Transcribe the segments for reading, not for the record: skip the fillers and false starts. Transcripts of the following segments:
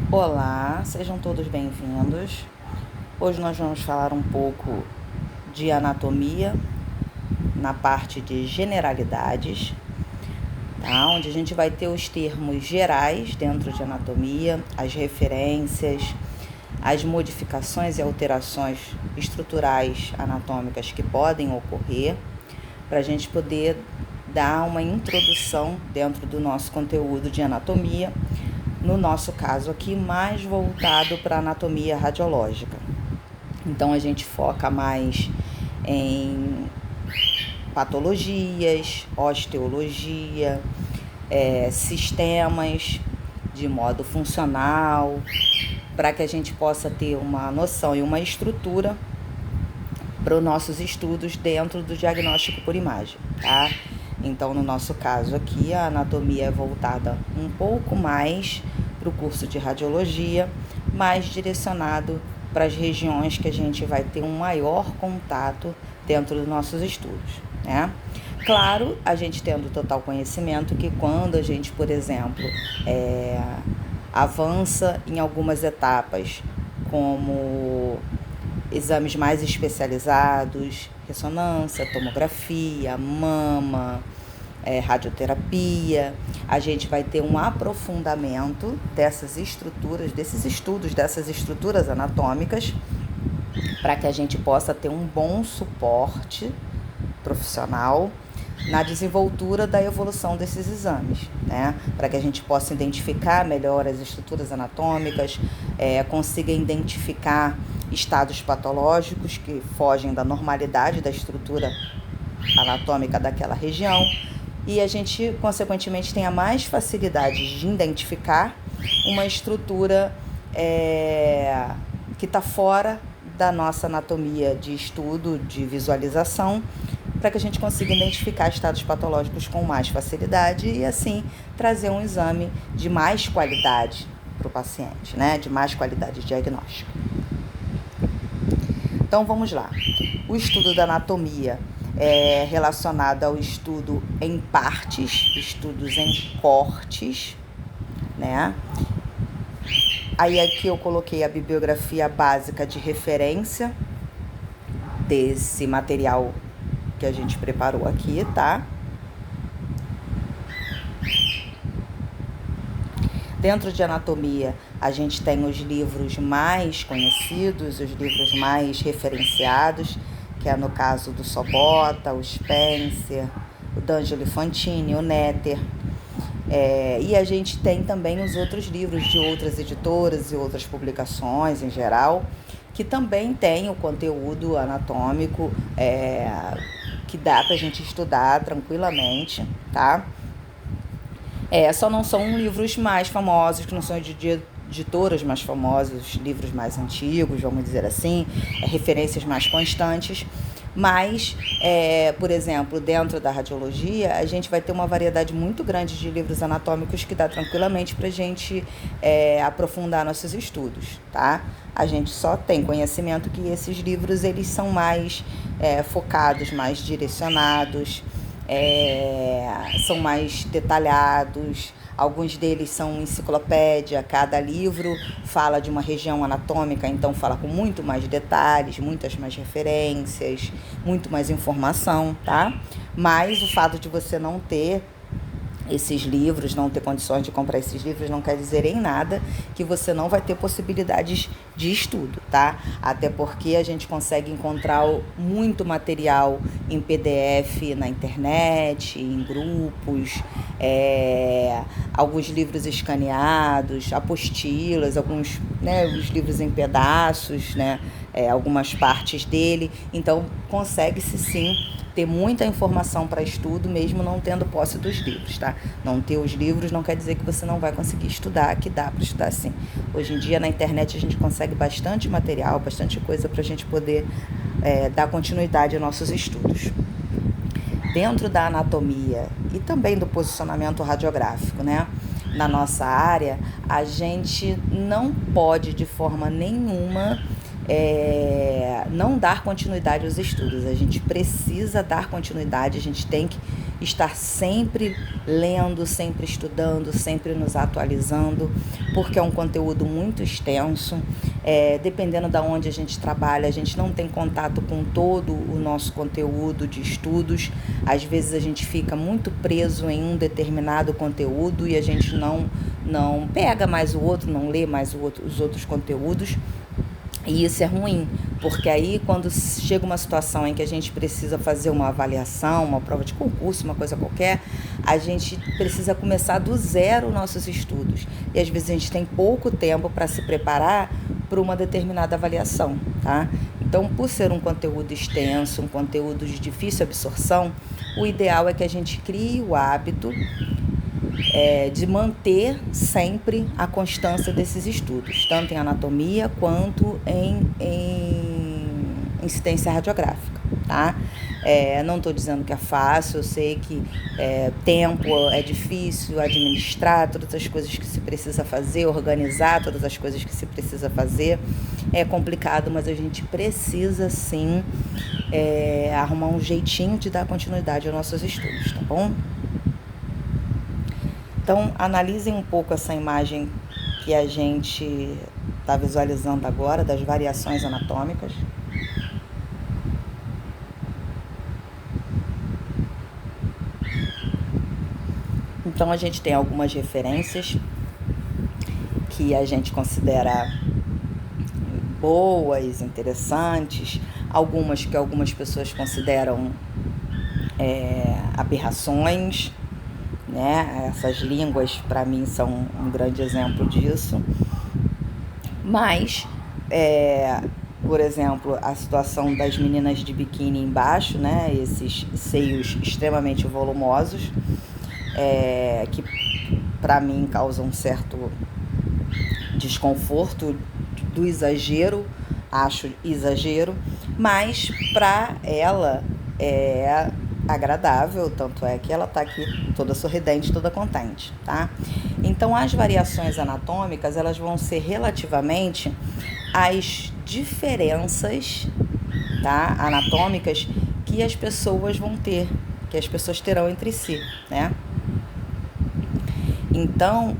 Olá, sejam todos bem-vindos. Hoje nós vamos falar um pouco de anatomia na parte de generalidades, tá? Onde a gente vai ter os termos gerais dentro de anatomia, as referências, as modificações e alterações estruturais anatômicas que podem ocorrer, para a gente poder dar uma introdução dentro do nosso conteúdo de anatomia, no nosso caso aqui, mais voltado para a anatomia radiológica. Então, a gente foca mais em patologias, osteologia, sistemas de modo funcional, para que a gente possa ter uma noção e uma estrutura para os nossos estudos dentro do diagnóstico por imagem, tá? Então, no nosso caso aqui, a anatomia é voltada um pouco mais para o curso de radiologia, mais direcionado para as regiões que a gente vai ter um maior contato dentro dos nossos estudos, né? Claro, a gente tendo total conhecimento que quando a gente, por exemplo, avança em algumas etapas, como exames mais especializados, ressonância, tomografia, mama, radioterapia, a gente vai ter um aprofundamento dessas estruturas, desses estudos, dessas estruturas anatômicas, para que a gente possa ter um bom suporte profissional na desenvoltura da evolução desses exames, né? Para que a gente possa identificar melhor as estruturas anatômicas, consiga identificar estados patológicos que fogem da normalidade da estrutura anatômica daquela região, e a gente, consequentemente, tenha mais facilidade de identificar uma estrutura que está fora da nossa anatomia de estudo, de visualização, para que a gente consiga identificar estados patológicos com mais facilidade e, assim, trazer um exame de mais qualidade para o paciente, né? De mais qualidade diagnóstica. Então, vamos lá. O estudo da anatomia é relacionado ao estudo em partes, estudos em cortes, né? Aí aqui eu coloquei a bibliografia básica de referência desse material que a gente preparou aqui, tá? Dentro de anatomia, a gente tem os livros mais conhecidos, os livros mais referenciados, que é no caso do Sobota, o Spencer, o D'Angelo Fantini, o Netter. E a gente tem também os outros livros de outras editoras e outras publicações em geral, que também tem o conteúdo anatômico que dá pra gente estudar tranquilamente, tá? Só não são livros mais famosos, que não são de editoras mais famosas, livros mais antigos, vamos dizer assim, referências mais constantes. Mas, por exemplo, dentro da radiologia, a gente vai ter uma variedade muito grande de livros anatômicos que dá tranquilamente para a gente aprofundar nossos estudos, tá? A gente só tem conhecimento que esses livros, eles são mais focados, mais direcionados, são mais detalhados. Alguns deles são enciclopédia, cada livro fala de uma região anatômica, então fala com muito mais detalhes, muitas mais referências, muito mais informação, tá? Mas o fato de você não ter esses livros, não ter condições de comprar esses livros, não quer dizer em nada que você não vai ter possibilidades de estudo, tá? Até porque a gente consegue encontrar muito material em PDF na internet, em grupos, alguns livros escaneados, apostilas, alguns, né, os livros em pedaços, né, algumas partes dele. Então, consegue-se sim ter muita informação para estudo, mesmo não tendo posse dos livros, tá? Não ter os livros não quer dizer que você não vai conseguir estudar, que dá para estudar sim. Hoje em dia, na internet, a gente consegue bastante material, bastante coisa para a gente poder dar continuidade aos nossos estudos. Dentro da anatomia e também do posicionamento radiográfico, né? Na nossa área, a gente não pode, de forma nenhuma, não dar continuidade aos estudos. A gente precisa dar continuidade, a gente tem que estar sempre lendo, sempre estudando, sempre nos atualizando, porque é um conteúdo muito extenso. Dependendo de onde a gente trabalha, a gente não tem contato com todo o nosso conteúdo de estudos. Às vezes a gente fica muito preso em um determinado conteúdo e a gente não pega mais o outro, não lê mais os outros conteúdos. E isso é ruim, porque aí quando chega uma situação em que a gente precisa fazer uma avaliação, uma prova de concurso, uma coisa qualquer, a gente precisa começar do zero nossos estudos. E às vezes a gente tem pouco tempo para se preparar para uma determinada avaliação, tá? Então, por ser um conteúdo extenso, um conteúdo de difícil absorção, o ideal é que a gente crie o hábito de manter sempre a constância desses estudos, tanto em anatomia quanto em incidência radiográfica, tá? Não estou dizendo que é fácil, eu sei que tempo é difícil administrar todas as coisas que se precisa fazer, organizar todas as coisas que se precisa fazer, é complicado, mas a gente precisa sim arrumar um jeitinho de dar continuidade aos nossos estudos, tá bom? Então, analisem um pouco essa imagem que a gente está visualizando agora, das variações anatômicas. Então, a gente tem algumas referências que a gente considera boas, interessantes, algumas que algumas pessoas consideram aberrações, né? Essas línguas, para mim, são um grande exemplo disso. Mas, por exemplo, a situação das meninas de biquíni embaixo, né? Esses seios extremamente volumosos, que para mim causam um certo desconforto do exagero, acho exagero, mas para ela é agradável, tanto é que ela está aqui toda sorridente, toda contente, tá? Então, as variações anatômicas, elas vão ser relativamente às diferenças, tá, anatômicas que as pessoas vão ter, que as pessoas terão entre si, né? Então,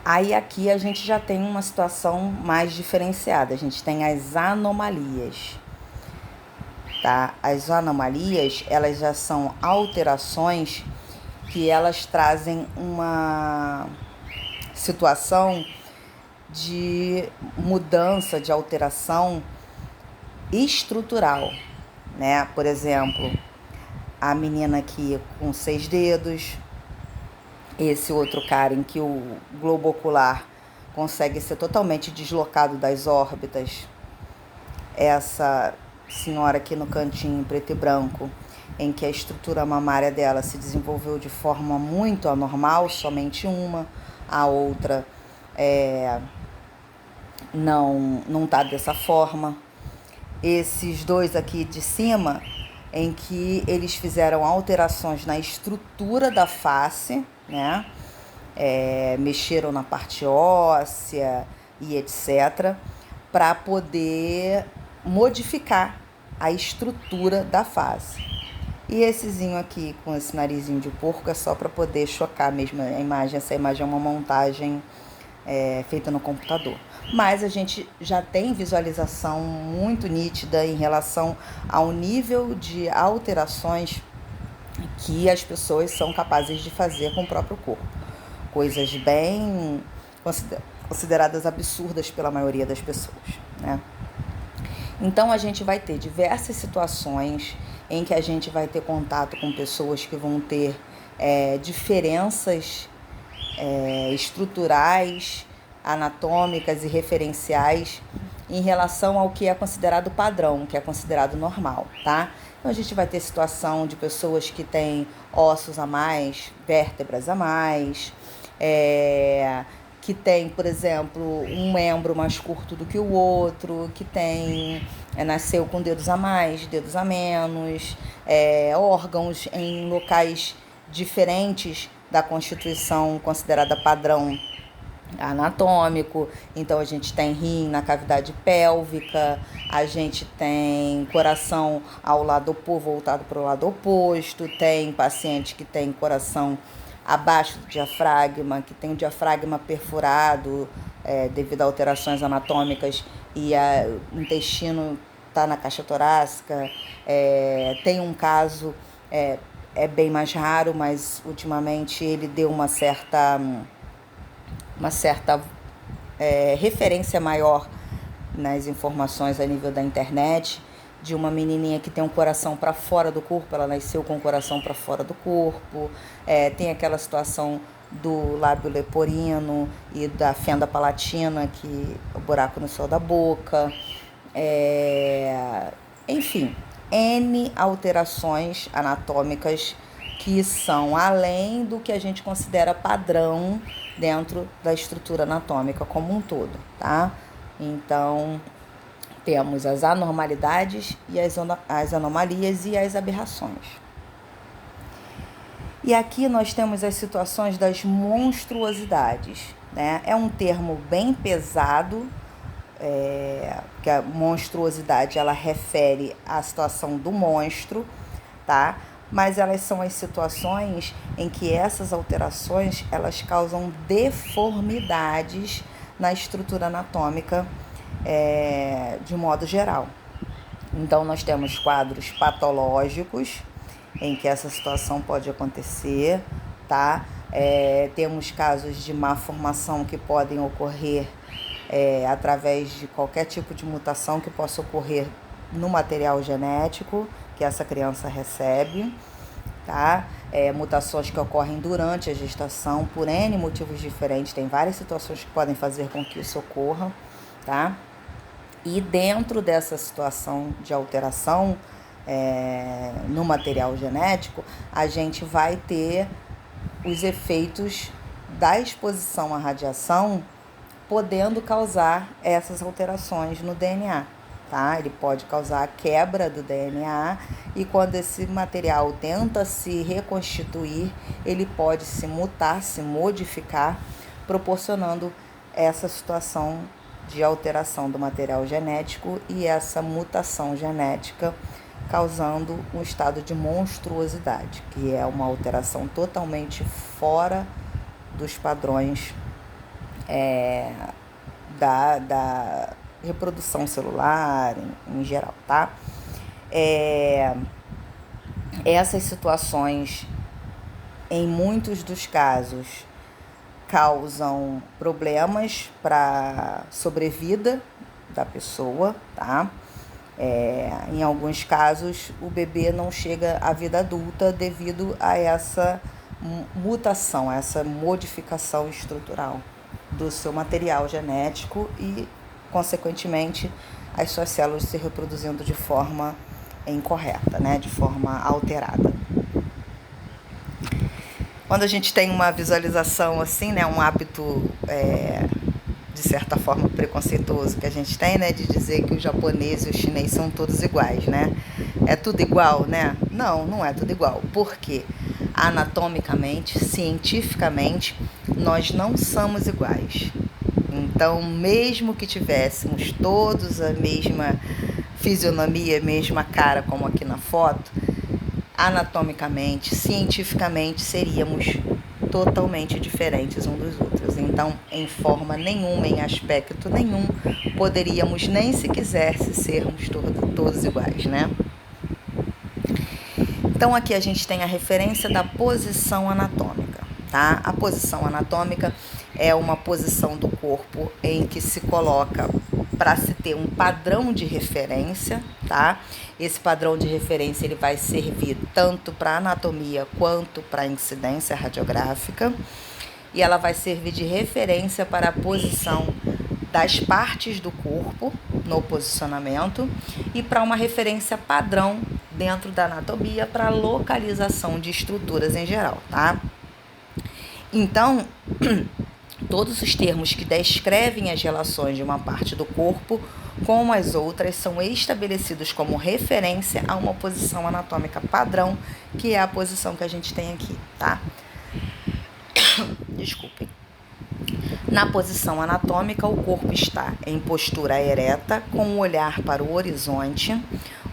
Aí aqui a gente já tem uma situação mais diferenciada, a gente tem as anomalias, tá? As anomalias, elas já são alterações que elas trazem uma situação de mudança, de alteração estrutural, né? Por exemplo, a menina aqui com 6 dedos, esse outro cara em que o globo ocular consegue ser totalmente deslocado das órbitas, essa senhora aqui no cantinho preto e branco, em que a estrutura mamária dela se desenvolveu de forma muito anormal, somente uma, a outra não está dessa forma. Esses dois aqui de cima, em que eles fizeram alterações na estrutura da face, né? Mexeram na parte óssea e etc., para poder modificar a estrutura da face. E essezinho aqui com esse narizinho de porco é só para poder chocar mesmo a imagem. Essa imagem é uma montagem feita no computador. Mas a gente já tem visualização muito nítida em relação ao nível de alterações que as pessoas são capazes de fazer com o próprio corpo. Coisas bem consideradas absurdas pela maioria das pessoas, né? Então, a gente vai ter diversas situações em que a gente vai ter contato com pessoas que vão ter diferenças estruturais, anatômicas e referenciais em relação ao que é considerado padrão, que é considerado normal, tá? Então, a gente vai ter situação de pessoas que têm ossos a mais, vértebras a mais, que tem, por exemplo, um membro mais curto do que o outro, que tem nasceu com dedos a mais, dedos a menos, órgãos em locais diferentes da constituição considerada padrão anatômico. Então a gente tem rim na cavidade pélvica, a gente tem coração ao lado voltado para o lado oposto, tem paciente que tem coração abaixo do diafragma, que tem o diafragma perfurado devido a alterações anatômicas e o intestino está na caixa torácica. Tem um caso, é bem mais raro, mas ultimamente ele deu uma certa referência maior nas informações a nível da internet, de uma menininha que tem um coração para fora do corpo, ela nasceu com o coração para fora do corpo. Tem aquela situação do lábio leporino e da fenda palatina, que é o buraco no céu da boca. Enfim, N alterações anatômicas que são além do que a gente considera padrão dentro da estrutura anatômica como um todo, tá? Então, temos as anormalidades e as anomalias e as aberrações. E aqui nós temos as situações das monstruosidades, né? É um termo bem pesado, que a monstruosidade ela refere à situação do monstro, tá? Mas elas são as situações em que essas alterações elas causam deformidades na estrutura anatômica de modo geral. Então nós temos quadros patológicos em que essa situação pode acontecer, tá? Temos casos de má formação que podem ocorrer através de qualquer tipo de mutação que possa ocorrer no material genético que essa criança recebe, tá? Mutações que ocorrem durante a gestação por N motivos diferentes, tem várias situações que podem fazer com que isso ocorra, tá? E dentro dessa situação de alteração no material genético, a gente vai ter os efeitos da exposição à radiação podendo causar essas alterações no DNA, tá? Ele pode causar a quebra do DNA e quando esse material tenta se reconstituir, ele pode se mutar, se modificar, proporcionando essa situação de alteração do material genético e essa mutação genética causando um estado de monstruosidade, que é uma alteração totalmente fora dos padrões da reprodução celular em geral, tá? Essas situações, em muitos dos casos, causam problemas para a sobrevida da pessoa, tá? Em alguns casos, o bebê não chega à vida adulta devido a essa mutação, essa modificação estrutural do seu material genético e, consequentemente, as suas células se reproduzindo de forma incorreta, né? De forma alterada. Quando a gente tem uma visualização assim, né? Um hábito, de certa forma, preconceituoso que a gente tem, né? De dizer que o japonês e o chinês são todos iguais, né? É tudo igual, né? Não, não é tudo igual. Por quê? Anatomicamente, cientificamente, nós não somos iguais. Então, mesmo que tivéssemos todos a mesma fisionomia, a mesma cara, como aqui na foto, anatomicamente, cientificamente, seríamos totalmente diferentes uns dos outros. Então, em forma nenhuma, em aspecto nenhum, poderíamos nem se quisesse sermos todos iguais, né? Então, aqui a gente tem a referência da posição anatômica, tá? A posição anatômica é uma posição do corpo em que se coloca para se ter um padrão de referência, tá? Esse padrão de referência ele vai servir tanto para anatomia quanto para incidência radiográfica e ela vai servir de referência para a posição das partes do corpo no posicionamento e para uma referência padrão dentro da anatomia para a localização de estruturas em geral, tá? Então, todos os termos que descrevem as relações de uma parte do corpo com as outras são estabelecidos como referência a uma posição anatômica padrão, que é a posição que a gente tem aqui, tá? Desculpem. Na posição anatômica, o corpo está em postura ereta, com o olhar para o horizonte,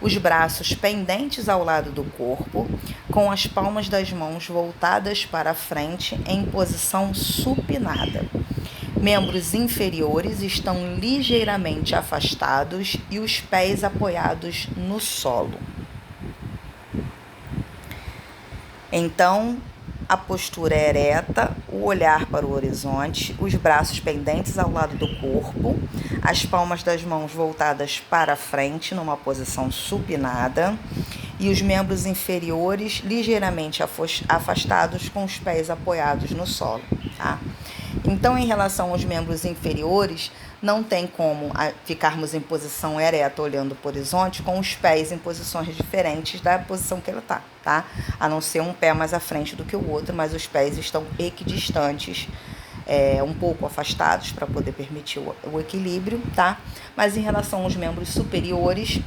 os braços pendentes ao lado do corpo, com as palmas das mãos voltadas para a frente em posição supinada. Membros inferiores estão ligeiramente afastados e os pés apoiados no solo. Então, a postura é ereta, o olhar para o horizonte, os braços pendentes ao lado do corpo, as palmas das mãos voltadas para a frente numa posição supinada e os membros inferiores ligeiramente afastados com os pés apoiados no solo, tá? Então, em relação aos membros inferiores, não tem como ficarmos em posição ereta olhando para o horizonte com os pés em posições diferentes da posição que ele está, tá? A não ser um pé mais à frente do que o outro, mas os pés estão equidistantes, um pouco afastados para poder permitir o equilíbrio, tá? Mas em relação aos membros superiores,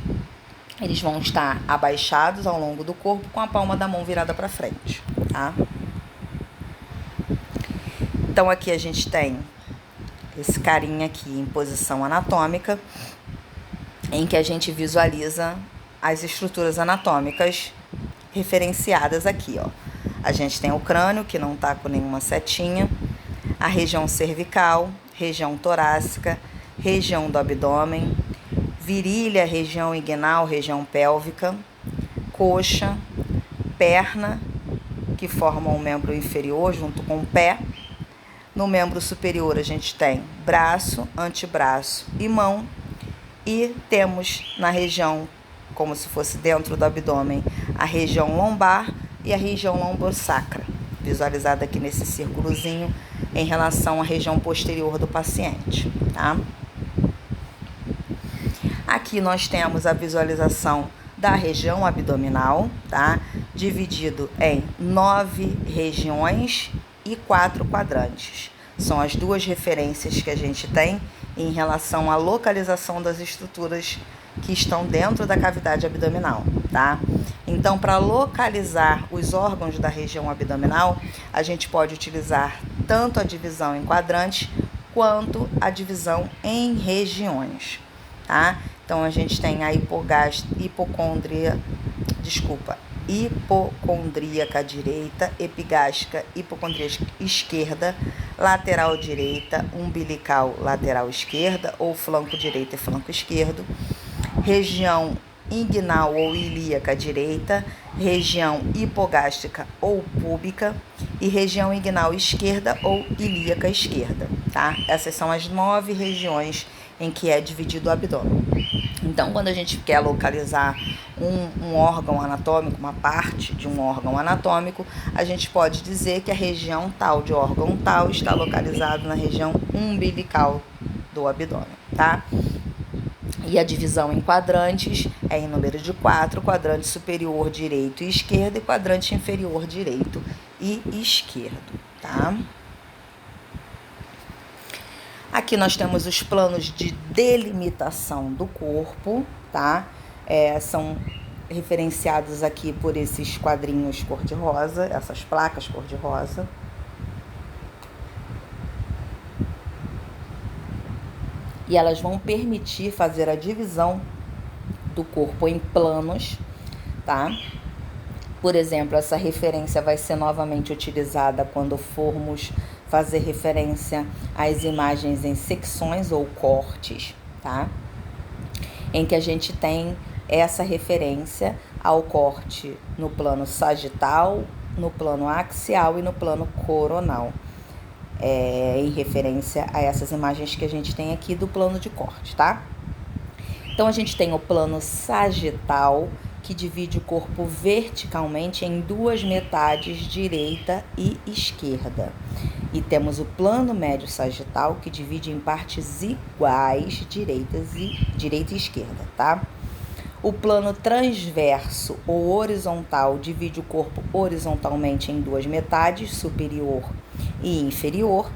eles vão estar abaixados ao longo do corpo com a palma da mão virada para frente, tá? Então, aqui a gente tem esse carinha aqui em posição anatômica, em que a gente visualiza as estruturas anatômicas referenciadas aqui, ó. A gente tem o crânio, que não tá com nenhuma setinha, a região cervical, região torácica, região do abdômen, virilha, região inguinal, região pélvica, coxa, perna, que formam o membro inferior junto com o pé. No membro superior a gente tem braço, antebraço e mão, e temos na região, como se fosse dentro do abdômen, a região lombar e a região lombosacra, visualizada aqui nesse círculozinho em relação à região posterior do paciente, tá? Aqui nós temos a visualização da região abdominal, tá? Dividido em 9 regiões e 4 quadrantes. São as duas referências que a gente tem em relação à localização das estruturas que estão dentro da cavidade abdominal, tá? Então, para localizar os órgãos da região abdominal, a gente pode utilizar tanto a divisão em quadrantes quanto a divisão em regiões, tá? Então, a gente tem a hipocondríaca direita, epigástrica, hipocondríaca esquerda, lateral direita, umbilical lateral esquerda ou flanco direito e flanco esquerdo, região inguinal ou ilíaca direita, região hipogástrica ou púbica e região inguinal esquerda ou ilíaca esquerda, tá? Essas são as 9 regiões em que é dividido o abdômen. Então, quando a gente quer localizar um órgão anatômico, uma parte de um órgão anatômico, a gente pode dizer que a região tal de órgão tal está localizado na região umbilical do abdômen, tá? E a divisão em quadrantes é em número de 4, quadrante superior direito e esquerdo e quadrante inferior direito e esquerdo, tá? Aqui nós temos os planos de delimitação do corpo, tá? São referenciados aqui por esses quadrinhos cor-de-rosa, essas placas cor-de-rosa. E elas vão permitir fazer a divisão do corpo em planos, tá? Por exemplo, essa referência vai ser novamente utilizada quando formos fazer referência às imagens em secções ou cortes, tá? Em que a gente tem essa referência ao corte no plano sagital, no plano axial e no plano coronal. Em referência a essas imagens que a gente tem aqui do plano de corte, tá? Então, a gente tem o plano sagital, que divide o corpo verticalmente em 2 metades, direita e esquerda. E temos o plano médio sagital, que divide em partes iguais, direita e esquerda, tá? O plano transverso ou horizontal divide o corpo horizontalmente em 2 metades, superior e inferior.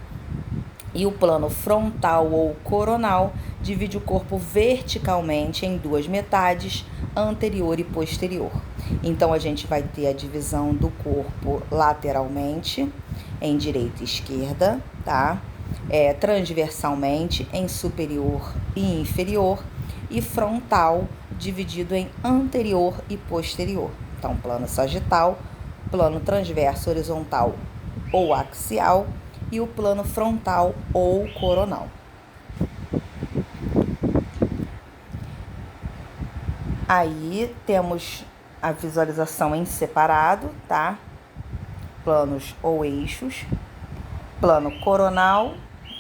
E o plano frontal ou coronal divide o corpo verticalmente em 2 metades, anterior e posterior. Então, a gente vai ter a divisão do corpo lateralmente, em direita e esquerda, tá? transversalmente em superior e inferior, e frontal dividido em anterior e posterior. Então, plano sagital, plano transverso, horizontal ou axial e o plano frontal ou coronal. Aí temos a visualização em separado, tá? Planos ou eixos, plano coronal,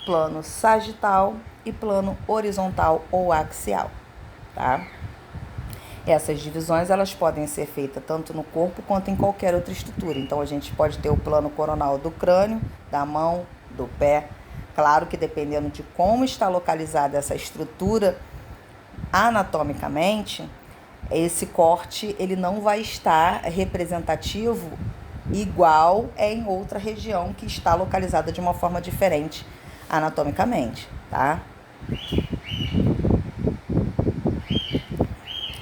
plano sagital e plano horizontal ou axial, tá? Essas divisões, elas podem ser feitas tanto no corpo quanto em qualquer outra estrutura. Então, a gente pode ter o plano coronal do crânio, da mão, do pé. Claro que dependendo de como está localizada essa estrutura anatomicamente, esse corte ele não vai estar representativo igual em outra região que está localizada de uma forma diferente anatomicamente, tá?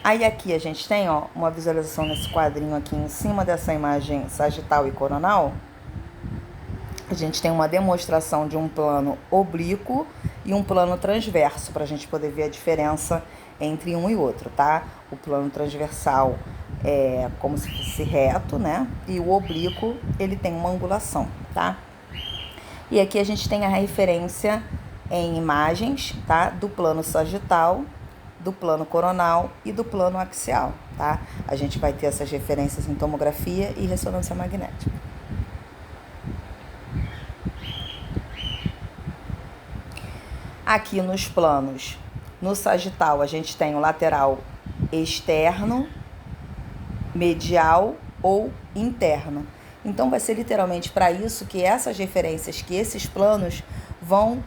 Aí aqui a gente tem, ó, uma visualização nesse quadrinho aqui em cima dessa imagem sagital e coronal. A gente tem uma demonstração de um plano oblíquo e um plano transverso, para a gente poder ver a diferença entre um e outro, tá? O plano transversal é como se fosse reto, né? E o oblíquo, ele tem uma angulação, tá? E aqui a gente tem a referência em imagens, tá? Do plano sagital, do plano coronal e do plano axial, tá? A gente vai ter essas referências em tomografia e ressonância magnética. Aqui nos planos, no sagital, a gente tem o lateral externo, medial ou interno. Então, vai ser literalmente para isso que essas referências, que esses planos vão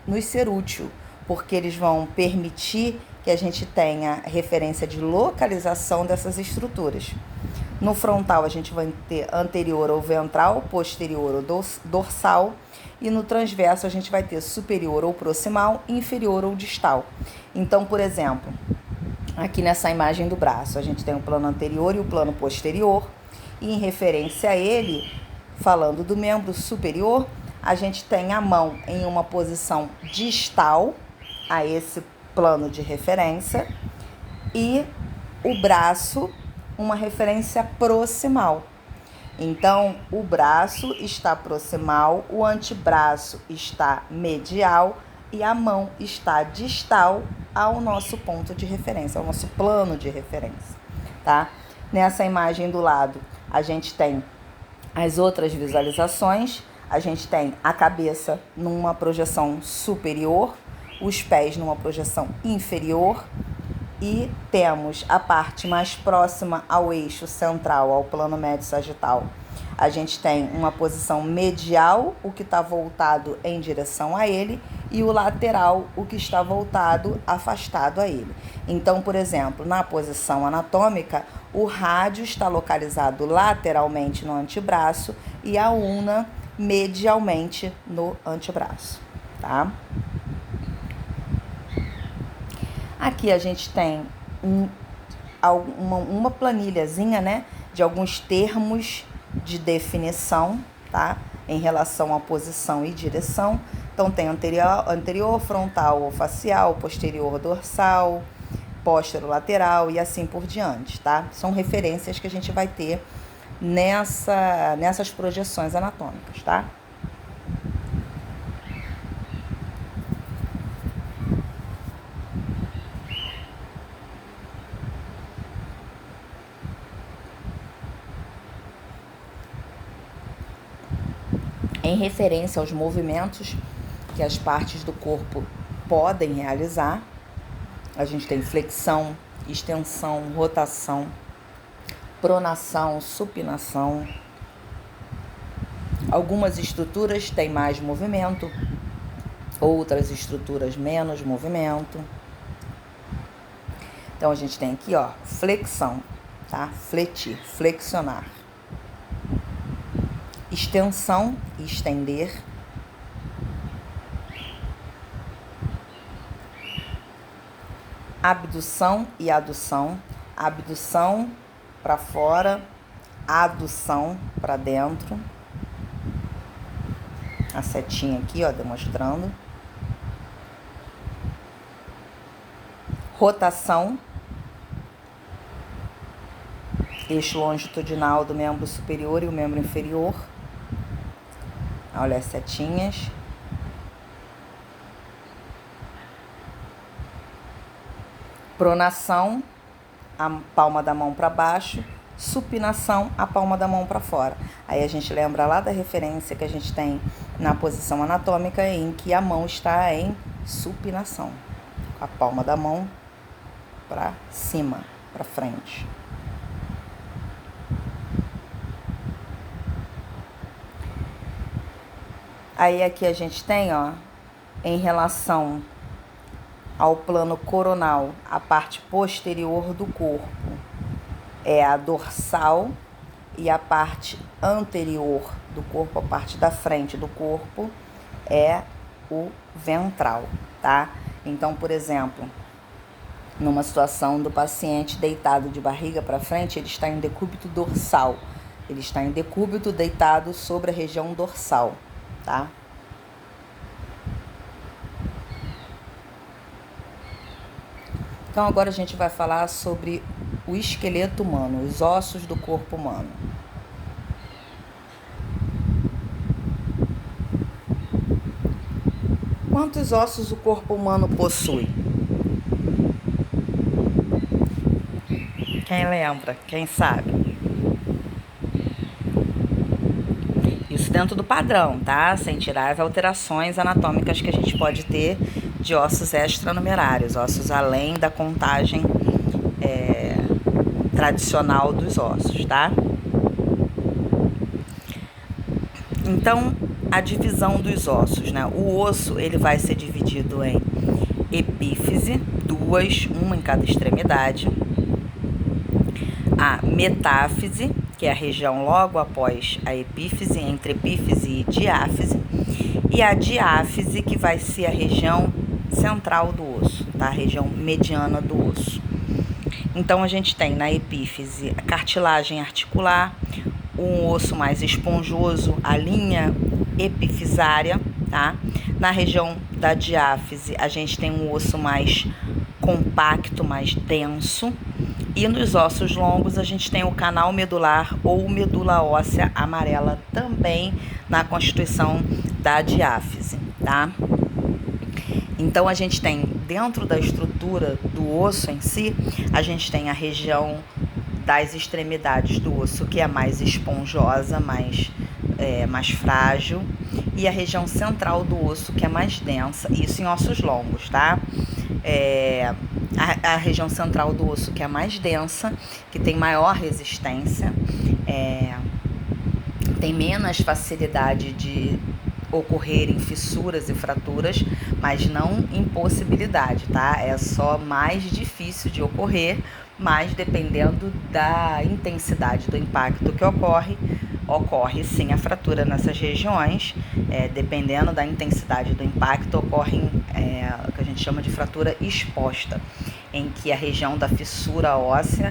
nos ser útil, porque eles vão permitir que a gente tenha referência de localização dessas estruturas. No frontal, a gente vai ter anterior ou ventral, posterior ou dorsal, e no transverso, a gente vai ter superior ou proximal, inferior ou distal. Então, por exemplo, aqui nessa imagem do braço, a gente tem o plano anterior e o plano posterior, e em referência a ele, falando do membro superior, a gente tem a mão em uma posição distal a esse plano de referência e o braço uma referência proximal. Então, o braço está proximal, o antebraço está medial e a mão está distal ao nosso ponto de referência, ao nosso plano de referência, tá? Nessa imagem do lado, a gente tem as outras visualizações, a gente tem a cabeça numa projeção superior, os pés numa projeção inferior e temos a parte mais próxima ao eixo central, ao plano médio sagital. A gente tem uma posição medial, o que está voltado em direção a ele, e o lateral, o que está voltado, afastado a ele. Então, por exemplo, na posição anatômica, o rádio está localizado lateralmente no antebraço e a ulna medialmente no antebraço, tá? Aqui a gente tem uma planilhazinha, né, de alguns termos de definição, tá, em relação à posição e direção. Então tem anterior, frontal ou facial, posterior dorsal, póstero lateral e assim por diante, tá? São referências que a gente vai ter nessas projeções anatômicas, tá? Em referência aos movimentos que as partes do corpo podem realizar, a gente tem flexão, extensão, rotação, pronação, supinação. Algumas estruturas têm mais movimento, outras estruturas menos movimento. Então, a gente tem aqui, ó, flexão, tá? Fletir, flexionar. Extensão, estender. Abdução e adução. Abdução para fora, adução para dentro. A setinha aqui, ó, demonstrando. Rotação. Eixo longitudinal do membro superior e o membro inferior. Olha as setinhas. Pronação, a palma da mão para baixo. Supinação, a palma da mão para fora. Aí a gente lembra lá da referência que a gente tem na posição anatômica em que a mão está em supinação. A palma da mão para cima, para frente. Aí aqui a gente tem, ó, em relação ao plano coronal, a parte posterior do corpo é a dorsal e a parte anterior do corpo, a parte da frente do corpo, é o ventral, tá? Então, por exemplo, numa situação do paciente deitado de barriga para frente, ele está em decúbito dorsal. Ele está em decúbito deitado sobre a região dorsal, tá? Então agora a gente vai falar sobre o esqueleto humano, os ossos do corpo humano. Quantos ossos o corpo humano possui? Quem lembra? Quem sabe? Isso dentro do padrão, tá? Sem tirar as alterações anatômicas que a gente pode ter de ossos extranumerários, ossos além da contagem tradicional dos ossos, tá? Então, a divisão dos ossos, né? O osso, ele vai ser dividido em epífise, duas, uma em cada extremidade. A metáfise, que é a região logo após a epífise, entre epífise e diáfise. E a diáfise, que vai ser a região central do osso, tá? A região mediana do osso. Então, a gente tem na epífise a cartilagem articular, um osso mais esponjoso, a linha epifisária, tá? Na região da diáfise, a gente tem um osso mais compacto, mais denso. E nos ossos longos, a gente tem o canal medular ou medula óssea amarela também na constituição da diáfise, tá? Então, a gente tem, dentro da estrutura do osso em si, a gente tem a região das extremidades do osso, que é mais esponjosa, mais frágil, e a região central do osso, que é mais densa, isso em ossos longos, tá? A região central do osso, que é mais densa, que tem maior resistência, tem menos facilidade de ocorrerem fissuras e fraturas, mas não impossibilidade, tá? É só mais difícil de ocorrer, mas dependendo da intensidade do impacto que ocorre sim a fratura nessas regiões. Dependendo da intensidade do impacto, ocorre o que a gente chama de fratura exposta, em que a região da fissura óssea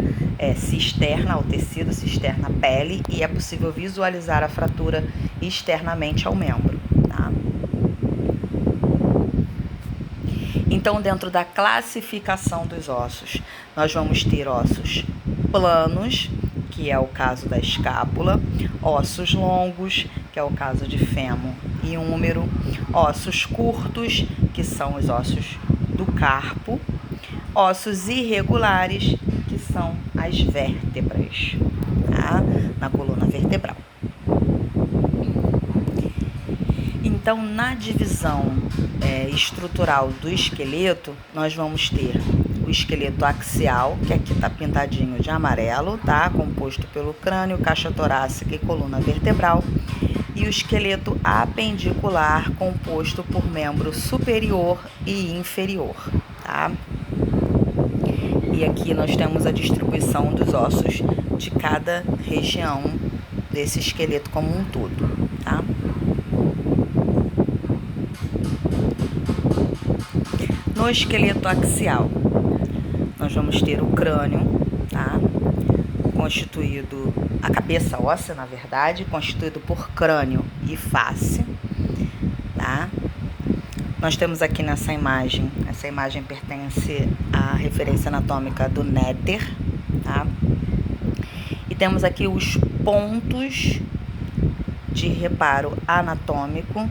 se externa ao tecido, se externa à pele, e é possível visualizar a fratura externamente ao membro. Tá? Então, dentro da classificação dos ossos, nós vamos ter ossos planos, que é o caso da escápula, ossos longos, que é o caso de fêmur e húmero, ossos curtos, que são os ossos do carpo, ossos irregulares, que são as vértebras, tá? Na coluna vertebral. Então, na divisão estrutural do esqueleto, nós vamos ter o esqueleto axial, que aqui está pintadinho de amarelo, tá? Composto pelo crânio, caixa torácica e coluna vertebral. E o esqueleto apendicular, composto por membro superior e inferior, tá? E aqui nós temos a distribuição dos ossos de cada região desse esqueleto como um todo, tá? No esqueleto axial, nós vamos ter o crânio, tá? Constituído, a cabeça óssea, na verdade, constituído por crânio e face. tá? Nós temos aqui nessa imagem, essa imagem pertence à referência anatômica do Netter, tá? E temos aqui os pontos de reparo anatômico,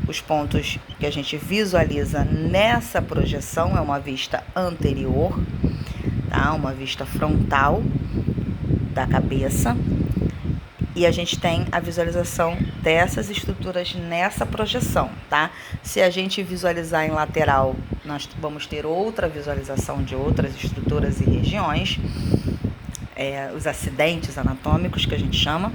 os pontos que a gente visualiza nessa projeção, é uma vista anterior, tá? Uma vista frontal da cabeça. E a gente tem a visualização dessas estruturas nessa projeção, tá? Se a gente visualizar em lateral, nós vamos ter outra visualização de outras estruturas e regiões, os acidentes anatômicos que a gente chama.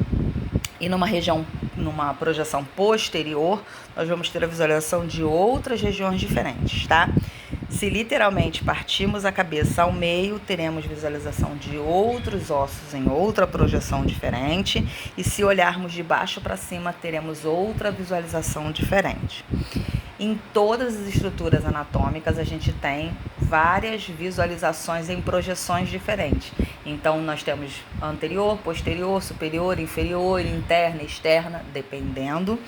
E numa projeção posterior, nós vamos ter a visualização de outras regiões diferentes, tá? Se literalmente partirmos a cabeça ao meio, teremos visualização de outros ossos em outra projeção diferente. E se olharmos de baixo para cima, teremos outra visualização diferente. Em todas as estruturas anatômicas, a gente tem várias visualizações em projeções diferentes. Então, nós temos anterior, posterior, superior, inferior, interna, externa, dependendo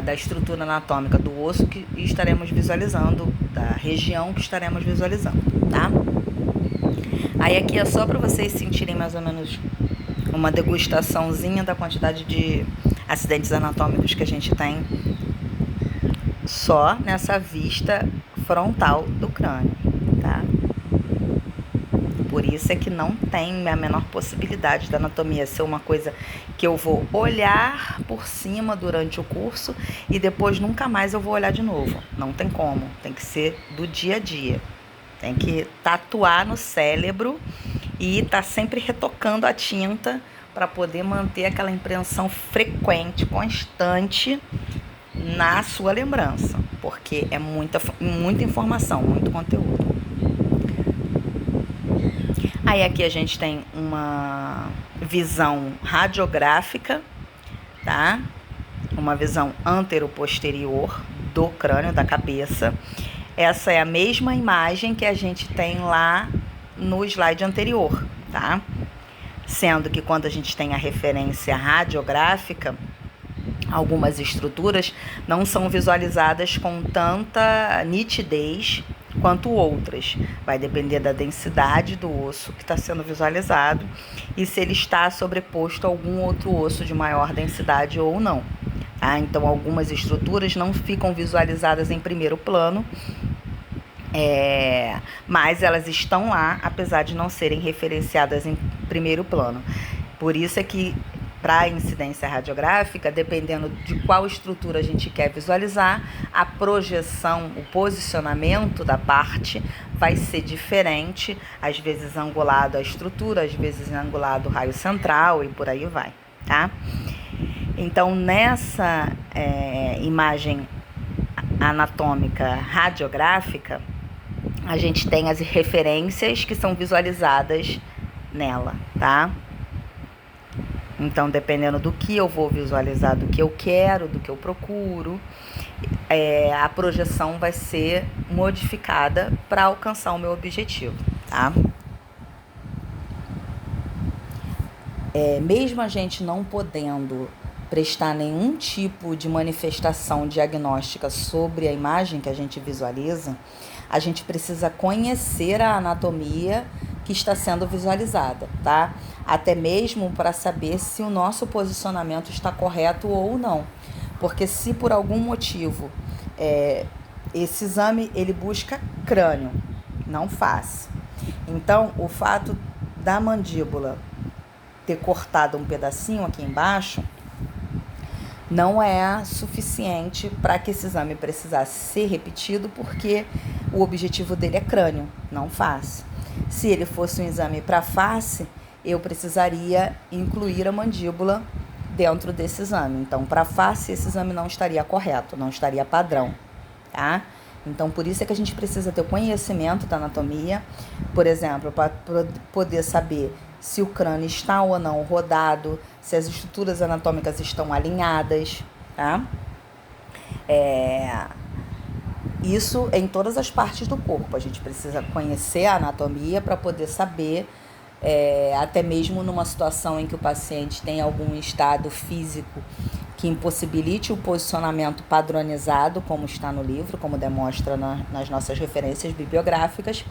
da estrutura anatômica do osso que estaremos visualizando, da região que estaremos visualizando, tá? Aí aqui é só para vocês sentirem mais ou menos uma degustaçãozinha da quantidade de acidentes anatômicos que a gente tem só nessa vista frontal do crânio, tá? Por isso é que não tem a menor possibilidade da anatomia ser uma coisa que eu vou olhar por cima durante o curso e depois nunca mais eu vou olhar de novo. Não tem como, tem que ser do dia a dia. Tem que tatuar no cérebro e tá sempre retocando a tinta para poder manter aquela impressão frequente, constante na sua lembrança, porque é muita informação, muito conteúdo. Aí aqui a gente tem uma visão radiográfica, tá? Uma visão antero-posterior do crânio, da cabeça. Essa é a mesma imagem que a gente tem lá no slide anterior, tá? Sendo que quando a gente tem a referência radiográfica, algumas estruturas não são visualizadas com tanta nitidez quanto outras. Vai depender da densidade do osso que está sendo visualizado e se ele está sobreposto a algum outro osso de maior densidade ou não. Tá? Então, algumas estruturas não ficam visualizadas em primeiro plano, mas elas estão lá, apesar de não serem referenciadas em primeiro plano. Por isso é que, para a incidência radiográfica, dependendo de qual estrutura a gente quer visualizar, a projeção, o posicionamento da parte vai ser diferente, às vezes angulado à estrutura, às vezes angulado ao raio central e por aí vai, tá? Então, nessa imagem anatômica radiográfica, a gente tem as referências que são visualizadas nela, tá? Então, dependendo do que eu vou visualizar, do que eu quero, do que eu procuro, a projeção vai ser modificada para alcançar o meu objetivo, tá? Mesmo a gente não podendo prestar nenhum tipo de manifestação diagnóstica sobre a imagem que a gente visualiza, a gente precisa conhecer a anatomia que está sendo visualizada, tá? Até mesmo para saber se o nosso posicionamento está correto ou não. Porque se por algum motivo esse exame ele busca crânio, não face. Então, o fato da mandíbula ter cortado um pedacinho aqui embaixo não é suficiente para que esse exame precisasse ser repetido, porque o objetivo dele é crânio, não face. Se ele fosse um exame para face, eu precisaria incluir a mandíbula dentro desse exame. Então, para face, esse exame não estaria correto, não estaria padrão, tá? Então, por isso é que a gente precisa ter o conhecimento da anatomia, por exemplo, para poder saber se o crânio está ou não rodado, se as estruturas anatômicas estão alinhadas, tá? Isso em todas as partes do corpo. A gente precisa conhecer a anatomia para poder saber, até mesmo numa situação em que o paciente tem algum estado físico que impossibilite o posicionamento padronizado, como está no livro, como demonstra nas nossas referências bibliográficas,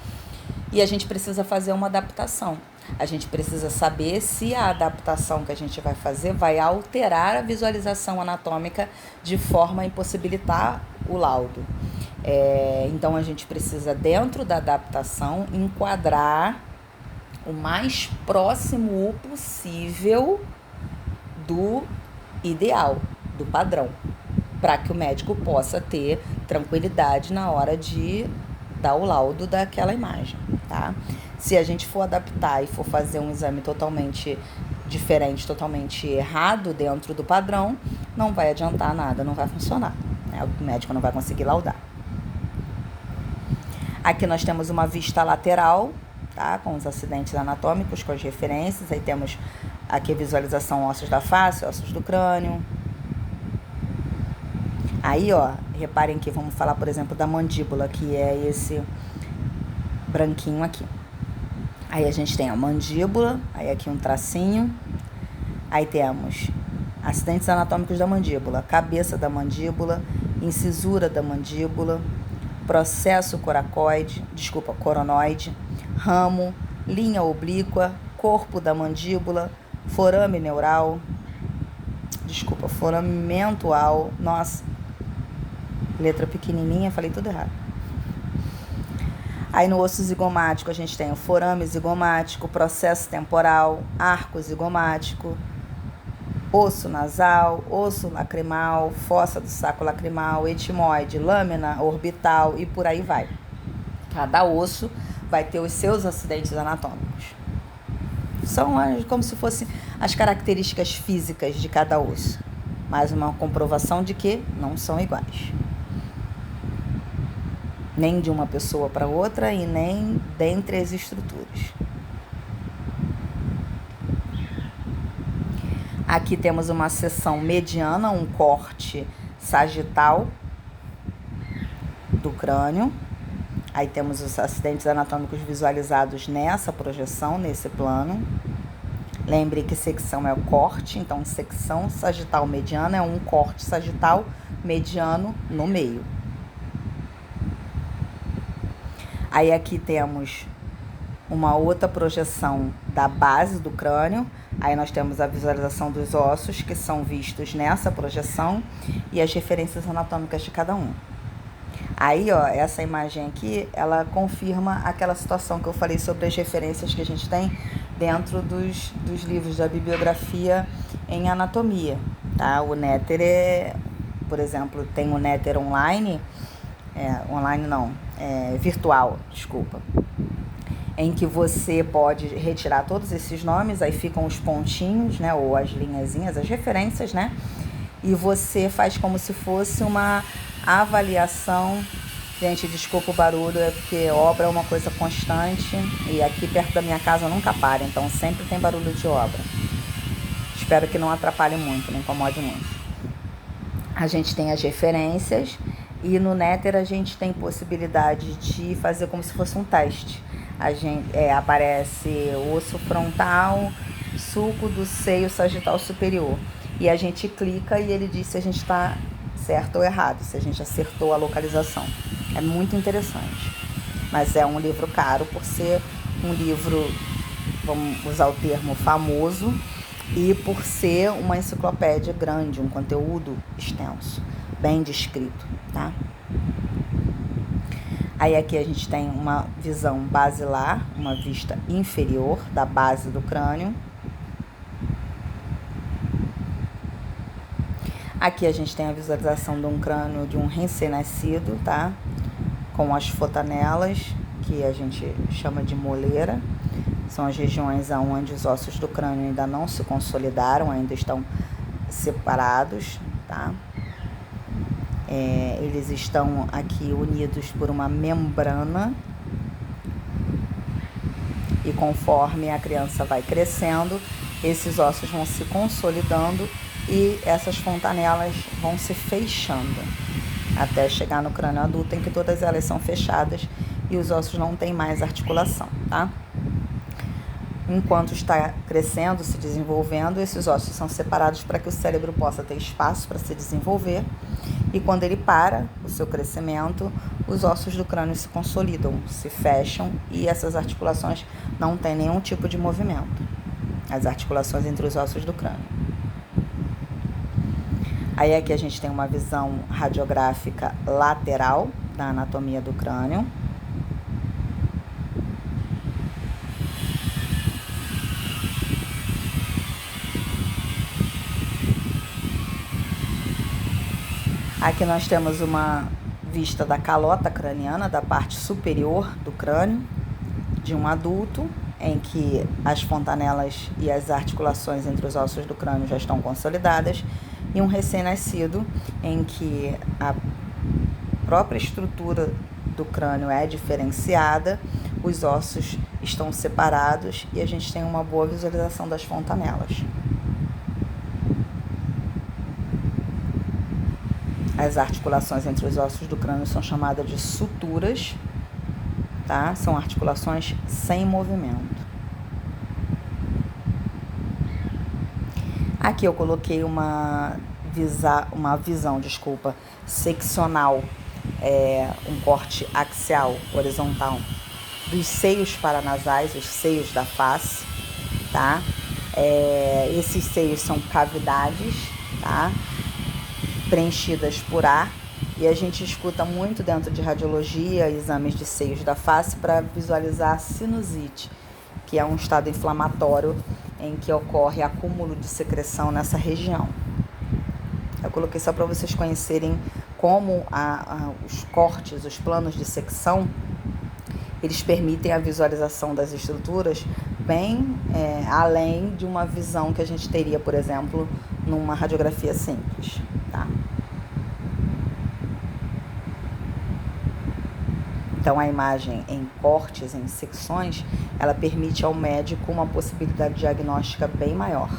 e a gente precisa fazer uma adaptação. A gente precisa saber se a adaptação que a gente vai fazer vai alterar a visualização anatômica de forma a impossibilitar o laudo. Então, a gente precisa, dentro da adaptação, enquadrar o mais próximo possível do ideal, do padrão, para que o médico possa ter tranquilidade na hora de dar o laudo daquela imagem, tá? Se a gente for adaptar e for fazer um exame totalmente diferente, totalmente errado dentro do padrão, não vai adiantar nada, não vai funcionar, né? O médico não vai conseguir laudar. Aqui nós temos uma vista lateral, tá? Com os acidentes anatômicos, com as referências. Aí temos aqui a visualização ossos da face, ossos do crânio. Aí, ó, reparem que vamos falar, por exemplo, da mandíbula, que é esse branquinho aqui. Aí a gente tem a mandíbula, aí aqui um tracinho. Aí temos acidentes anatômicos da mandíbula, cabeça da mandíbula, incisura da mandíbula, processo coronoide, ramo, linha oblíqua, corpo da mandíbula, forame neural, forame mental, nossa, letra pequenininha, falei tudo errado. Aí no osso zigomático a gente tem o forame zigomático, processo temporal, arco zigomático, osso nasal, osso lacrimal, fossa do saco lacrimal, etimoide, lâmina orbital e por aí vai. Cada osso vai ter os seus acidentes anatômicos. São como se fossem as características físicas de cada osso. Mais uma comprovação de que não são iguais. Nem de uma pessoa para outra e nem dentre as estruturas. Aqui temos uma seção mediana, um corte sagital do crânio. Aí temos os acidentes anatômicos visualizados nessa projeção, nesse plano. Lembre que secção é o corte, então secção sagital mediana é um corte sagital mediano no meio. Aí aqui temos uma outra projeção da base do crânio. Aí nós temos a visualização dos ossos que são vistos nessa projeção e as referências anatômicas de cada um. Aí, ó, essa imagem aqui, ela confirma aquela situação que eu falei sobre as referências que a gente tem dentro dos livros da bibliografia em anatomia, tá? O Néter por exemplo, tem o Néter online, virtual, desculpa, em que você pode retirar todos esses nomes, aí ficam os pontinhos, né, ou as linhazinhas, as referências, né, e você faz como se fosse uma avaliação. Gente, desculpa o barulho, é porque obra é uma coisa constante e aqui perto da minha casa nunca para, então sempre tem barulho de obra. Espero que não atrapalhe muito, não incomode muito. A gente tem as referências e no Néter a gente tem possibilidade de fazer como se fosse um teste. Aparece osso frontal, sulco do seio sagital superior. E a gente clica e ele diz se a gente está certo ou errado, se a gente acertou a localização. É muito interessante. Mas é um livro caro por ser um livro, vamos usar o termo, famoso, e por ser uma enciclopédia grande, um conteúdo extenso, bem descrito, tá? Aí aqui a gente tem uma visão basilar, uma vista inferior da base do crânio. Aqui a gente tem a visualização de um crânio de um recém-nascido, tá? Com as fotanelas, que a gente chama de moleira. São as regiões onde os ossos do crânio ainda não se consolidaram, ainda estão separados, tá? Eles estão aqui unidos por uma membrana e conforme a criança vai crescendo, esses ossos vão se consolidando e essas fontanelas vão se fechando até chegar no crânio adulto, em que todas elas são fechadas e os ossos não têm mais articulação, tá? Enquanto está crescendo, se desenvolvendo, esses ossos são separados para que o cérebro possa ter espaço para se desenvolver. E quando ele para o seu crescimento, os ossos do crânio se consolidam, se fecham e essas articulações não têm nenhum tipo de movimento. As articulações entre os ossos do crânio. Aí aqui a gente tem uma visão radiográfica lateral da anatomia do crânio. Aqui nós temos uma vista da calota craniana, da parte superior do crânio de um adulto, em que as fontanelas e as articulações entre os ossos do crânio já estão consolidadas, e um recém-nascido, em que a própria estrutura do crânio é diferenciada, os ossos estão separados e a gente tem uma boa visualização das fontanelas. As articulações entre os ossos do crânio são chamadas de suturas, tá? São articulações sem movimento. Aqui eu coloquei uma visão, seccional, um corte axial, horizontal, dos seios paranasais, os seios da face, tá? Esses seios são cavidades, tá? Preenchidas por ar, e a gente escuta muito dentro de radiologia, exames de seios da face para visualizar a sinusite, que é um estado inflamatório em que ocorre acúmulo de secreção nessa região. Eu coloquei só para vocês conhecerem como os cortes, os planos de secção, eles permitem a visualização das estruturas bem além de uma visão que a gente teria, por exemplo, numa radiografia simples, tá? Então, a imagem em cortes, em secções, ela permite ao médico uma possibilidade diagnóstica bem maior.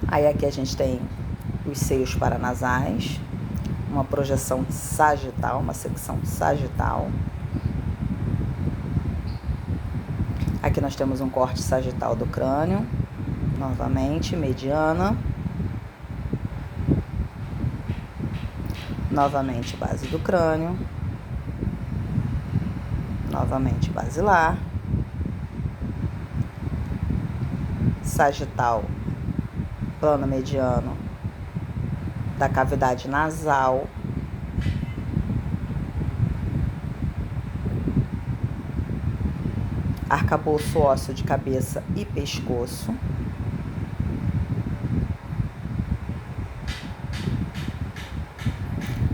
Aí aqui a gente tem os seios paranasais, uma projeção sagital, uma secção sagital. Aqui nós temos um corte sagital do crânio, novamente, mediana. Novamente, base do crânio. Novamente, basilar. Sagital, plano mediano da cavidade nasal. Arcabouço ósseo de cabeça e pescoço.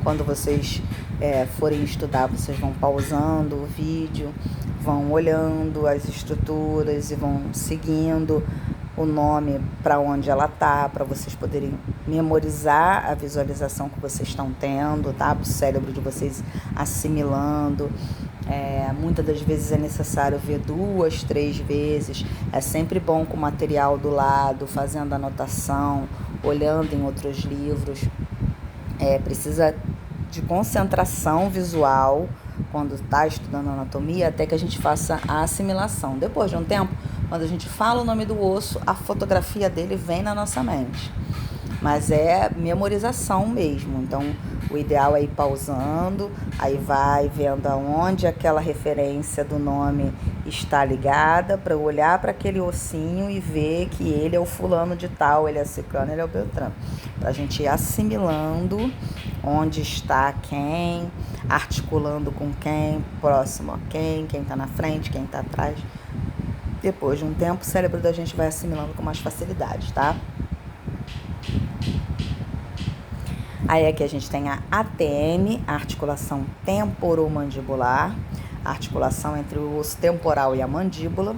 Quando vocês forem estudar, vocês vão pausando o vídeo, vão olhando as estruturas e vão seguindo o nome para onde ela tá, para vocês poderem memorizar a visualização que vocês estão tendo, tá? O cérebro de vocês assimilando. Muitas das vezes é necessário ver 2, 3 vezes. É sempre bom com o material do lado, fazendo anotação, olhando em outros livros. Precisa de concentração visual quando está estudando anatomia, até que a gente faça a assimilação. Depois de um tempo, quando a gente fala o nome do osso, a fotografia dele vem na nossa mente. Mas é memorização mesmo. Então, o ideal é ir pausando, aí vai vendo aonde aquela referência do nome está ligada, para olhar para aquele ossinho e ver que ele é o fulano de tal, ele é ciclano, ele é o beltrano. Para a gente ir assimilando onde está quem, articulando com quem, próximo a quem está na frente, quem está atrás. Depois de um tempo, o cérebro da gente vai assimilando com mais facilidade, tá? Aí aqui a gente tem a ATM, a articulação temporomandibular, a articulação entre o osso temporal e a mandíbula.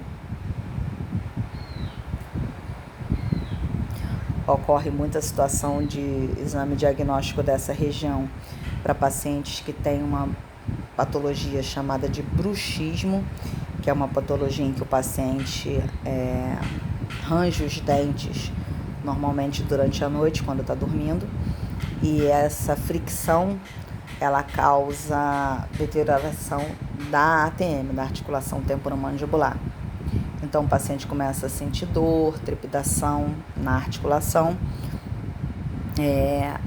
Ocorre muita situação de exame diagnóstico dessa região para pacientes que têm uma patologia chamada de bruxismo, que é uma patologia em que o paciente range os dentes, normalmente durante a noite, quando está dormindo. E essa fricção, ela causa deterioração da ATM, da articulação temporomandibular. Então, o paciente começa a sentir dor, trepidação na articulação.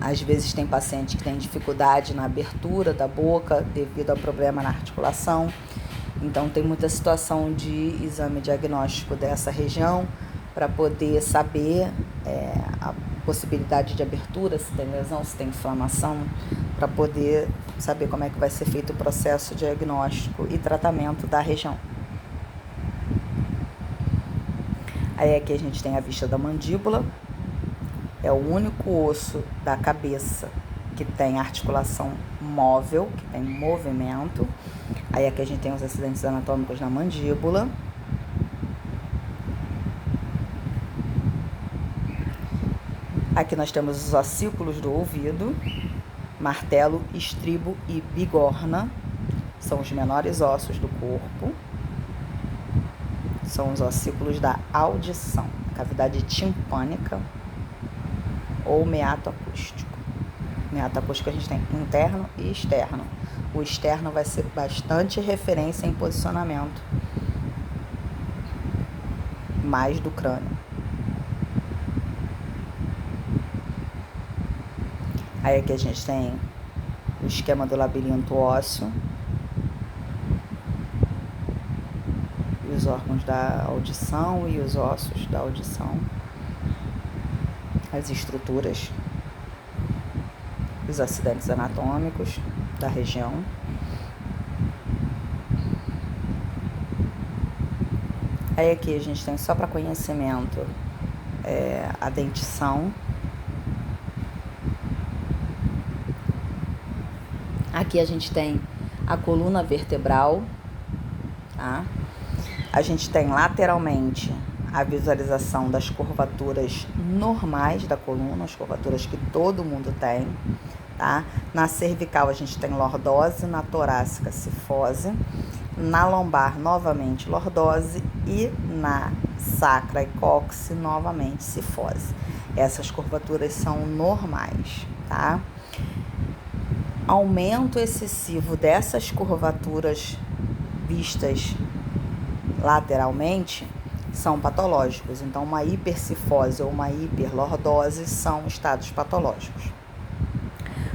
Às vezes tem paciente que tem dificuldade na abertura da boca devido ao problema na articulação. Então, tem muita situação de exame diagnóstico dessa região para poder saber a possibilidade de abertura, se tem lesão, se tem inflamação, para poder saber como é que vai ser feito o processo diagnóstico e tratamento da região. Aí aqui a gente tem a vista da mandíbula, é o único osso da cabeça que tem articulação móvel, que tem movimento. Aí aqui a gente tem os acidentes anatômicos na mandíbula. Aqui nós temos os ossículos do ouvido, martelo, estribo e bigorna, são os menores ossos do corpo. São os ossículos da audição, cavidade timpânica ou meato acústico. Meato acústico a gente tem interno e externo. O externo vai ser bastante referência em posicionamento, mais do crânio. Aí aqui a gente tem o esquema do labirinto ósseo, os órgãos da audição e os ossos da audição, as estruturas, os acidentes anatômicos da região. Aí aqui a gente tem, só para conhecimento, a dentição. Aqui a gente tem a coluna vertebral, tá? A gente tem lateralmente a visualização das curvaturas normais da coluna, as curvaturas que todo mundo tem, tá? Na cervical a gente tem lordose, na torácica cifose, na lombar novamente lordose e na sacra e cóccix novamente cifose. Essas curvaturas são normais, tá? Aumento excessivo dessas curvaturas vistas lateralmente são patológicos. Então, uma hipercifose ou uma hiperlordose são estados patológicos.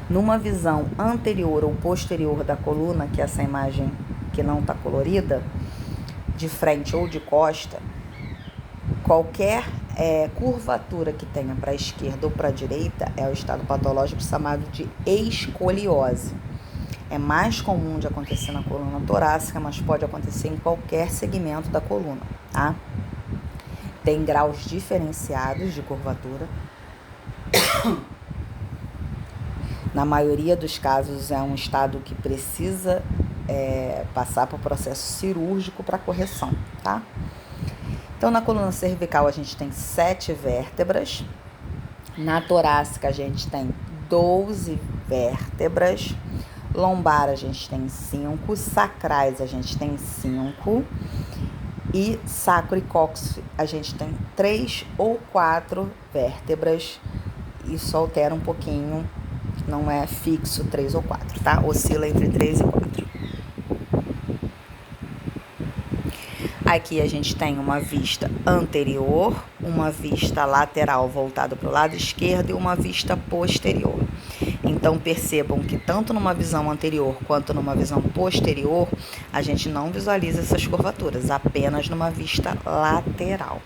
Numa visão anterior ou posterior da coluna, que é essa imagem que não está colorida, de frente ou de costa, qualquer curvatura que tenha para a esquerda ou para a direita é o estado patológico chamado de escoliose. É mais comum de acontecer na coluna torácica, mas pode acontecer em qualquer segmento da coluna, tá? Tem graus diferenciados de curvatura. Na maioria dos casos é um estado que precisa passar por processo cirúrgico para correção, tá? Então, na coluna cervical a gente tem 7 vértebras, na torácica a gente tem 12 vértebras, lombar a gente tem 5, sacrais a gente tem 5 e sacro e cóccix a gente tem 3 ou 4 vértebras. Isso altera um pouquinho, não é fixo 3 ou 4, tá? Oscila entre 3 e 4. Aqui a gente tem uma vista anterior, uma vista lateral voltada para o lado esquerdo e uma vista posterior. Então, percebam que tanto numa visão anterior quanto numa visão posterior, a gente não visualiza essas curvaturas, apenas numa vista lateral.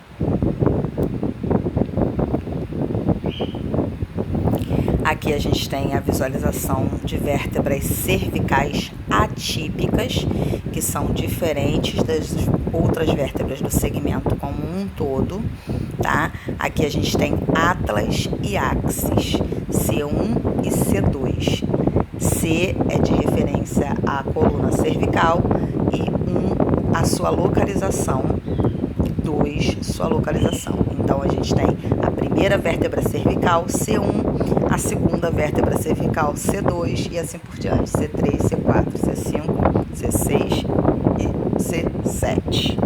Aqui a gente tem a visualização de vértebras cervicais atípicas, que são diferentes das outras vértebras do segmento como um todo, tá? Aqui a gente tem atlas e axis, C1 e C2. C é de referência à coluna cervical e 1 a sua localização, 2 sua localização. Então a gente tem a primeira vértebra cervical, C1, a segunda vértebra cervical, C2 e assim por diante, C3, C4, C5, C6 e C7.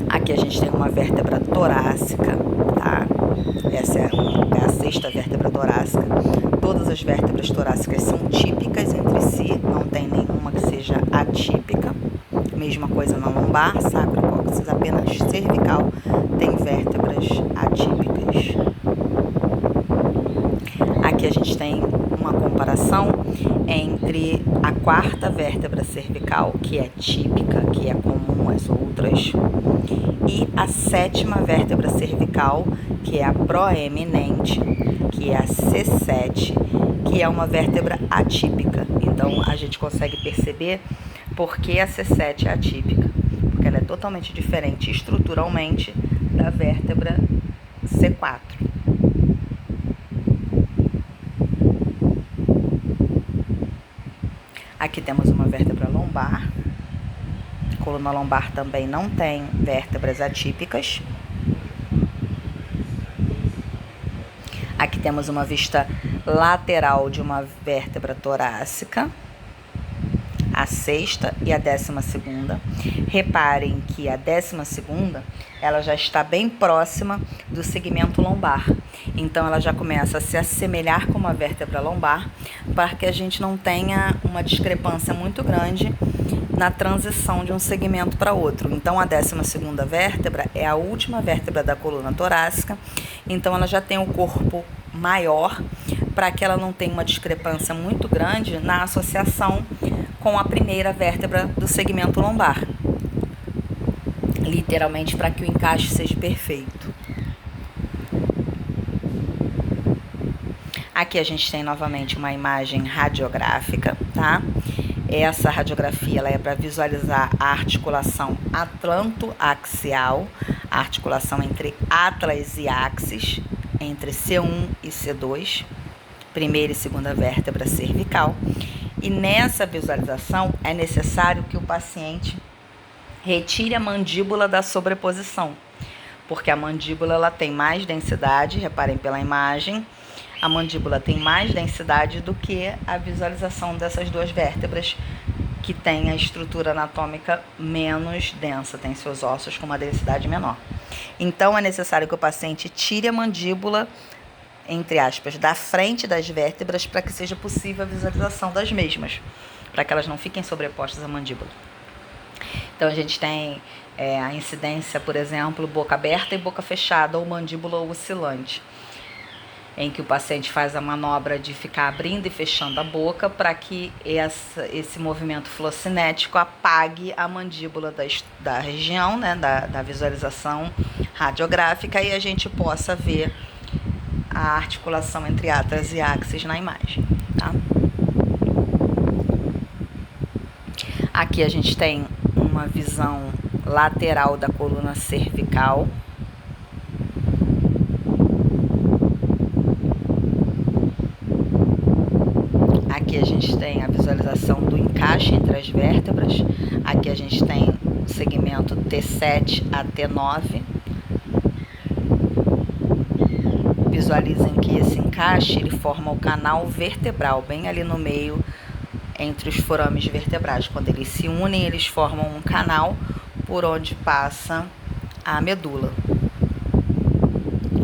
Aqui a gente tem uma vértebra torácica, tá? Essa é a 6ª vértebra torácica. Todas as vértebras torácicas são típicas entre si, não tem nenhuma atípica. Mesma coisa na lombar, sacro, cóccix, apenas cervical tem vértebras atípicas. Aqui a gente tem uma comparação entre a quarta vértebra cervical, que é típica, que é comum às outras, e a sétima vértebra cervical, que é a proeminente, que é a C7, que é uma vértebra atípica. Então a gente consegue perceber por que a C7 é atípica, porque ela é totalmente diferente estruturalmente da vértebra C4. Aqui temos uma vértebra lombar. A coluna lombar também não tem vértebras atípicas. Aqui temos uma vista lateral de uma vértebra torácica, a sexta e a 12ª. Reparem que a 12ª, ela já está bem próxima do segmento lombar. Então, ela já começa a se assemelhar com uma vértebra lombar, para que a gente não tenha uma discrepância muito grande na transição de um segmento para outro. Então, a 12ª vértebra é a última vértebra da coluna torácica. Então, ela já tem o corpo maior, para que ela não tenha uma discrepância muito grande na associação com a primeira vértebra do segmento lombar. Literalmente, para que o encaixe seja perfeito. Aqui a gente tem novamente uma imagem radiográfica, tá? Essa radiografia ela é para visualizar a articulação atlanto-axial, a articulação entre atlas e axis, entre C1 e C2, primeira e segunda vértebra cervical. E nessa visualização é necessário que o paciente retire a mandíbula da sobreposição, porque a mandíbula ela tem mais densidade, reparem pela imagem, a mandíbula tem mais densidade do que a visualização dessas duas vértebras, que tem a estrutura anatômica menos densa, tem seus ossos com uma densidade menor. Então, é necessário que o paciente tire a mandíbula, entre aspas, da frente das vértebras, para que seja possível a visualização das mesmas, para que elas não fiquem sobrepostas à mandíbula. Então, a gente tem a incidência, por exemplo, boca aberta e boca fechada, ou mandíbula oscilante, em que o paciente faz a manobra de ficar abrindo e fechando a boca para que esse movimento flocinético apague a mandíbula da região, né, da visualização radiográfica, e a gente possa ver a articulação entre atlas e axis na imagem, tá? Aqui a gente tem uma visão lateral da coluna cervical. Aqui a gente tem a visualização do encaixe entre as vértebras. Aqui a gente tem o segmento T7 a T9. Visualizem que esse encaixe ele forma o canal vertebral, bem ali no meio, entre os forames vertebrais. Quando eles se unem, eles formam um canal por onde passa a medula.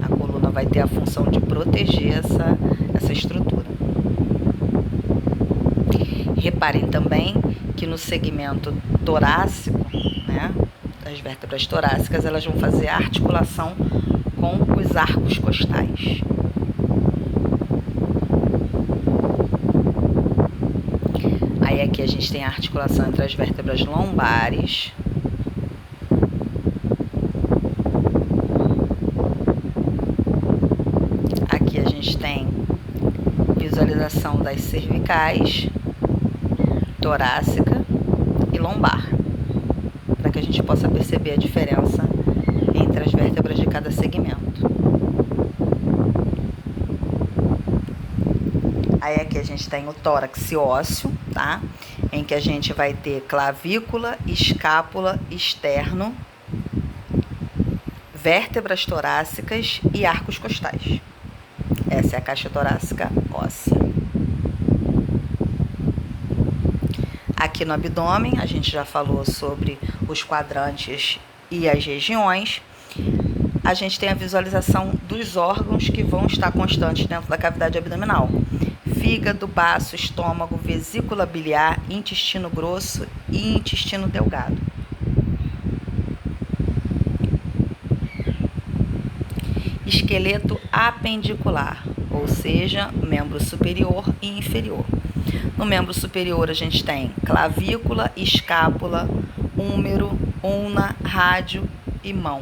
A coluna vai ter a função de proteger essa estrutura. Reparem também que no segmento torácico, né, das vértebras torácicas, elas vão fazer articulação com os arcos costais. Aí aqui a gente tem a articulação entre as vértebras lombares. Aqui a gente tem visualização das cervicais, torácica e lombar, para que a gente possa perceber a diferença entre as vértebras de cada segmento. Aí aqui a gente tem o tórax ósseo, tá? Em que a gente vai ter clavícula, escápula, externo, vértebras torácicas e arcos costais. Essa é a caixa torácica óssea. Aqui no abdômen, a gente já falou sobre os quadrantes e as regiões. A gente tem a visualização dos órgãos que vão estar constantes dentro da cavidade abdominal, fígado, baço, estômago, vesícula biliar, intestino grosso e intestino delgado. Esqueleto apendicular, ou seja, membro superior e inferior. No membro superior a gente tem clavícula, escápula, húmero, ulna, rádio e mão.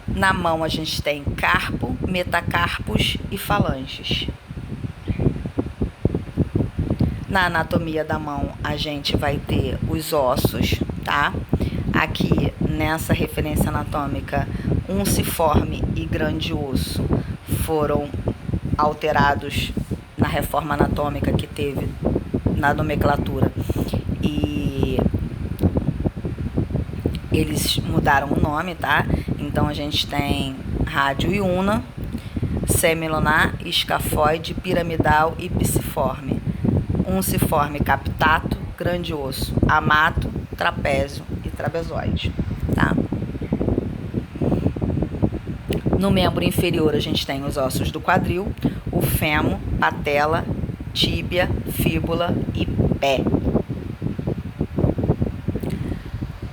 Na mão a gente tem carpo, metacarpos e falanges. Na anatomia da mão a gente vai ter os ossos, tá? Aqui nessa referência anatômica, unciforme e grande osso foram alterados na reforma anatômica que teve na nomenclatura e eles mudaram o nome, tá? Então a gente tem rádio e ulna, semilunar, escafoide, piramidal e pisiforme. Unciforme, captato, grande osso, amato, trapézio e trapezoide, tá? No membro inferior a gente tem os ossos do quadril, o fêmur, patela, tíbia, fíbula e pé.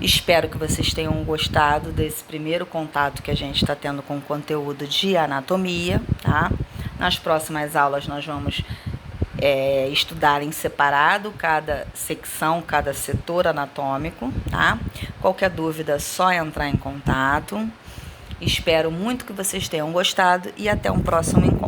Espero que vocês tenham gostado desse primeiro contato que a gente está tendo com o conteúdo de anatomia, tá? Nas próximas aulas nós vamos estudar em separado cada secção, cada setor anatômico, tá? Qualquer dúvida é só entrar em contato. Espero muito que vocês tenham gostado e até um próximo encontro.